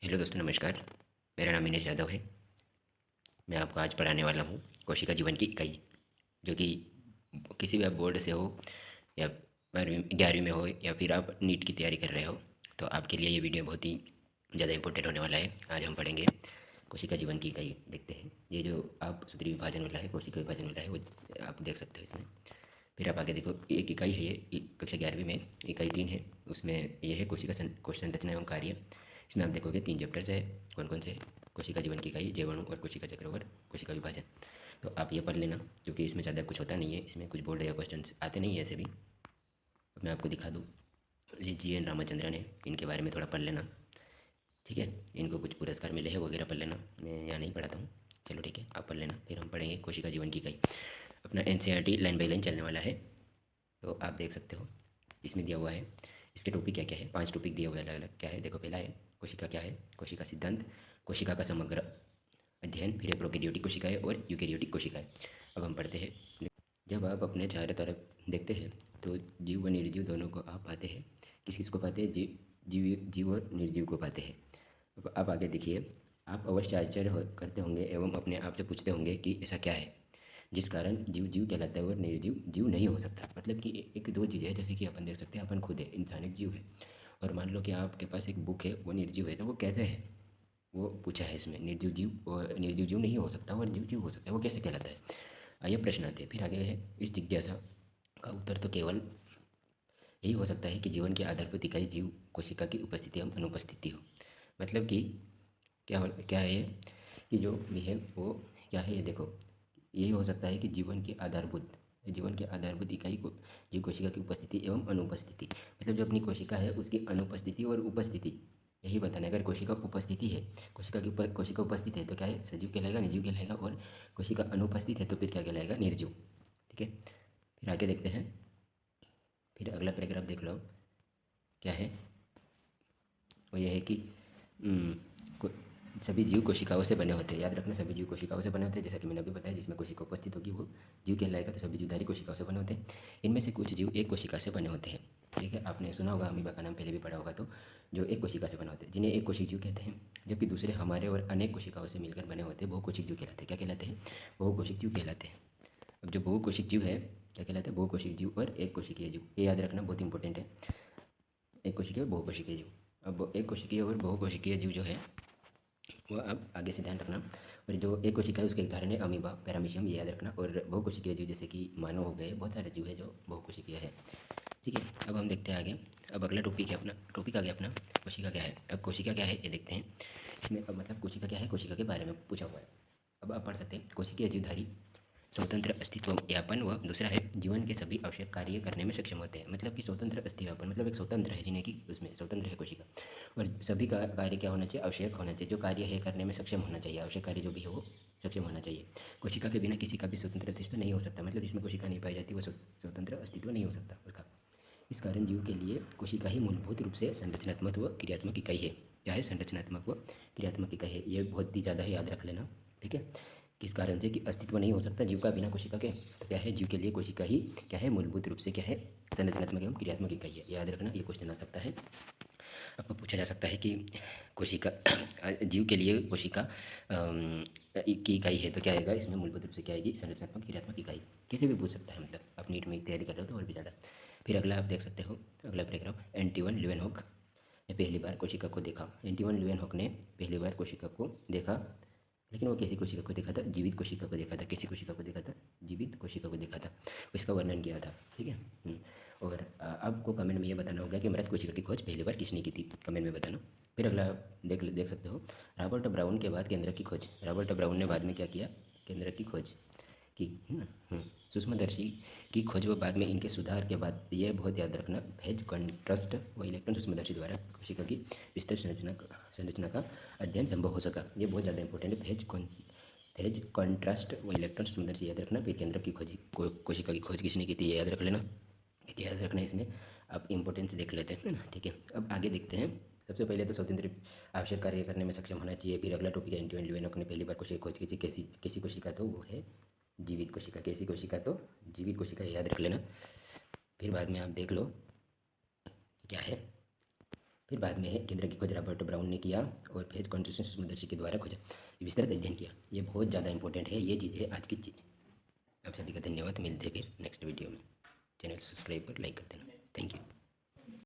Hello दोस्तों, नमस्कार। मेरा नाम इनेश यादव है। मैं आपको आज पढ़ाने वाला हूँ कोशिका जीवन की इकाई, जो कि किसी भी आप बोर्ड से हो या 11वीं में हो या फिर आप नीट की तैयारी कर रहे हो, तो आपके लिए ये वीडियो बहुत ही ज़्यादा इंपॉर्टेंट होने वाला है। आज हम पढ़ेंगे कोशिका जीवन की इकाई। देखते हैं, ये जो आप सूत्री विभाजन वाला है, कोशिका विभाजन वाला है, वो आप देख सकते हो इसमें। फिर आप आगे देखो, एक इकाई है ये, कक्षा 11वीं में इकाई 3 है। उसमें ये है कोशिका संरचना एवं कार्य। इसमें आप देखोगे 3 चैप्टर्स है। कौन कौन से? कोशिका जीवन की इकाई, जीवाणु और कोशिका चक्र और कोशिका विभाजन। तो आप ये पढ़ लेना, क्योंकि इसमें ज़्यादा कुछ होता नहीं है। इसमें कुछ बोर्ड या क्वेश्चन आते नहीं है ऐसे भी। अब मैं आपको दिखा दूँ, ये GN रामचंद्रन है, इनके बारे में थोड़ा पढ़ लेना। ठीक है, इनको कुछ पुरस्कार मिले हैं वगैरह, पढ़ लेना। मैं यहाँ नहीं पढ़ाता हूँ। चलो ठीक है, आप पढ़ लेना। फिर हम पढ़ेंगे कोशिका जीवन की इकाई। अपना NCERT लाइन बाई लाइन चलने वाला है। तो आप देख सकते हो, इसमें दिया हुआ है इसके टॉपिक क्या क्या है। 5 टॉपिक दिए हुए अलग अलग। क्या है देखो, पहला है कोशिका क्या है, कोशिका सिद्धांत, कोशिका का समग्र अध्ययन, फिर है प्रोकैरियोटिक कोशिकाएं और यूकैरियोटिक कोशिकाएं। अब हम पढ़ते हैं। जब आप अपने चारों तरफ देखते हैं तो जीव व निर्जीव दोनों को आप पाते हैं। किस किस को पाते हैं? जीव और निर्जीव को पाते हैं। अब आप आगे देखिए, आप अवश्य आश्चर्य करते होंगे एवं अपने आप से पूछते होंगे कि ऐसा क्या है जिस कारण जीव जीव कहलाता है और निर्जीव जीव नहीं हो सकता। मतलब कि एक दो चीज़ें हैं, जैसे कि अपन देख सकते हैं, अपन खुद है, इंसान एक जीव है। और मान लो कि आपके पास एक बुक है, वो निर्जीव है, तो वो कैसे है? वो पूछा है इसमें, निर्जीव जीव और निर्जीव जीव नहीं हो सकता और जीव जीव हो सकता है, वो कैसे कहलाता है? आइए प्रश्न आते हैं। फिर आगे है, इस जिज्ञासा का उत्तर तो केवल यही हो सकता है कि जीवन की आधारभूत इकाई जीव कोशिका की उपस्थिति एवं अनुपस्थिति हो। मतलब कि क्या है ये, कि जो भी है वो क्या है, ये देखो, यही हो सकता है कि जीवन की आधारभूत इकाई को जीव कोशिका की उपस्थिति एवं अनुपस्थिति। मतलब जो अपनी कोशिका है उसकी अनुपस्थिति और उपस्थिति, यही बताना है। अगर कोशिका उपस्थिति है, कोशिका उपस्थित है तो क्या है, सजीव कहलाएगा, निर्जीव कहलाएगा। और कोशिका अनुपस्थित है तो फिर क्या कहलाएगा, निर्जीव। ठीक है, फिर आगे देखते हैं। फिर अगला पैराग्राफ देख लो, क्या है वो, ये है कि उम, को सभी जीव कोशिकाओं से बने होते हैं। याद रखना, सभी जीव कोशिकाओं से बने होते हैं। जैसा कि मैंने अभी बताया, जिसमें कोशिका उपस्थित होगी वो जीव कहलाएगा। तो सभी जीवधारी कोशिकाओं से बने होते हैं। इनमें से कुछ जीव एक कोशिका से बने होते हैं। ठीक है, आपने सुना होगा, अमीबा का नाम पहले भी पढ़ा होगा। तो जो एक कोशिका से बने होते हैं, जिन्हें एक कोशिक जीव कहते हैं। जबकि दूसरे हमारे और अनेक कोशिकाओं से मिलकर बने होते हैं, बहुकोशिक जीव कहलाते हैं। क्या कहलाते हैं? बहुकोशिक जीव कहलाते हैं। अब जो बहुकोशिक जीव है, क्या कहलाते हैं? बहुकोशिक जीव और एक कोशिकीय जीव। ये याद रखना, बहुत इंपॉर्टेंट है। एक कोशिकीय और बहुकोशिकीय जीव। अब एक कोशिकीय और बहुकोशिकीय जीव जो है वो अब आगे से ध्यान रखना। और जो एक कोशिका है उसके उदाहरण है अमीबा, पैरामीशियम, ये याद रखना। और बहुकोशिकीय जीव जैसे कि मानव हो गए, बहुत सारे जीव है जो बहुकोशिकीय है। ठीक है, अब हम देखते हैं आगे। अब अगला टॉपिक है अपना, टॉपिक आ गया अपना कोशिका क्या है। अब कोशिका क्या है ये देखते हैं। इसमें अब मतलब कोशिका क्या है, कोशिका के बारे में पूछा हुआ है। अब आप पढ़ सकते हैं, कोशिकीय जीवधारी स्वतंत्र अस्तित्व यापन, व दूसरा है जीवन के सभी आवश्यक कार्य करने में सक्षम होते हैं। मतलब कि स्वतंत्र अस्तित्व मतलब एक स्वतंत्र है, जिन्हें कि उसमें स्वतंत्र है कोशिका। और सभी का कार्य क्या होना चाहिए, आवश्यक होना चाहिए। जो कार्य है करने में सक्षम होना चाहिए, आवश्यक कार्य जो भी है वो सक्षम होना चाहिए। कोशिका के बिना किसी का भी स्वतंत्र अस्तित्व नहीं हो सकता। मतलब जिसमें कोशिका नहीं पाई जाती वो स्वतंत्र अस्तित्व नहीं हो सकता उसका। इस कारण जीव के लिए कोशिका ही मूलभूत रूप से संरचनात्मक व क्रियात्मक इकाई है। क्या है? संरचनात्मक व क्रियात्मक इकाई है। ये बहुत ही ज़्यादा याद रख लेना। ठीक है, किस कारण से? कि अस्तित्व नहीं हो सकता जीव का बिना कोशिका के। तो क्या है, जीव के लिए कोशिका ही क्या है, मूलभूत रूप से क्या है, संरचनात्मक एवं क्रियात्मक इकाई है। याद रखना, ये क्वेश्चन आ सकता है, आपको पूछा जा सकता है कि कोशिका जीव के लिए कोशिका की इकाई है तो क्या आएगा इसमें, मूलभूत रूप से क्या आएगी, संरचनात्मक क्रियात्मक इकाई। किसी भी पूछ सकता है, मतलब आप नीट में तैयारी कर रहे हो तो और भी ज़्यादा। फिर अगला आप देख सकते हो, अगला पैराग्राफ, एंटीवन ल्यूवेनहॉक ने पहली बार कोशिका को देखा। एंटीवन ल्यूवेनहॉक ने पहली बार कोशिका को देखा, लेकिन वो किसी कोशिका को देखा था, जीवित कोशिका को देखा था। किसी कोशिका को देखा था, जीवित कोशिका को देखा था, इसका वर्णन किया था। ठीक है। और आपको कमेंट में ये बताना होगा कि मृत कोशिका की खोज पहली बार किसने की थी, कमेंट में बताना। फिर अगला देख सकते हो, रॉबर्ट ब्राउन के बाद केंद्रक की खोज। रॉबर्ट ब्राउन ने बाद में क्या किया, केंद्रक की खोज की, है ना। सूक्ष्मदर्शी की खोज व बाद में इनके सुधार के बाद, ये बहुत याद रखना, फेज कॉन्ट्रास्ट व इलेक्ट्रॉन सूक्ष्मदर्शी द्वारा कोशिका की विस्तृत संरचना का अध्ययन संभव हो सका। ये बहुत ज़्यादा इंपॉर्टेंट है, फेज कॉन्ट्रास्ट व इलेक्ट्रॉन सूक्ष्मदर्शी याद रखना। फिर केंद्रक की खोज, कोशिका की खोज किसने की थी, ये याद रख लेना। याद रखना, इसमें आप इंपॉर्टेंस देख लेते हैं ना। ठीक है, अब आगे देखते हैं। सबसे पहले तो स्वतंत्र आवश्यक कार्य करने में सक्षम होना चाहिए। फिर अगला टॉपिक है एंटीवन ल्यूवेनहॉक ने पहली बार कोशिका खोज की थी। कैसी कोशिका, तो वो है जीवित कोशिका। कैसी कोशिका, तो जीवित कोशिका, याद रख लेना। फिर बाद में आप देख लो क्या है। फिर बाद में केंद्र की खोज रॉबर्ट ब्राउन ने किया और फिर कॉन्स्टिट्यूशन सूक्ष्मदर्शी के द्वारा खोजा, विस्तृत अध्ययन किया। ये बहुत ज़्यादा इंपॉर्टेंट है, ये चीज़ है आज की चीज़। आप सभी का धन्यवाद, मिलते हैं फिर नेक्स्ट वीडियो में। चैनल सब्सक्राइब कर लाइक कर देना। Thank you.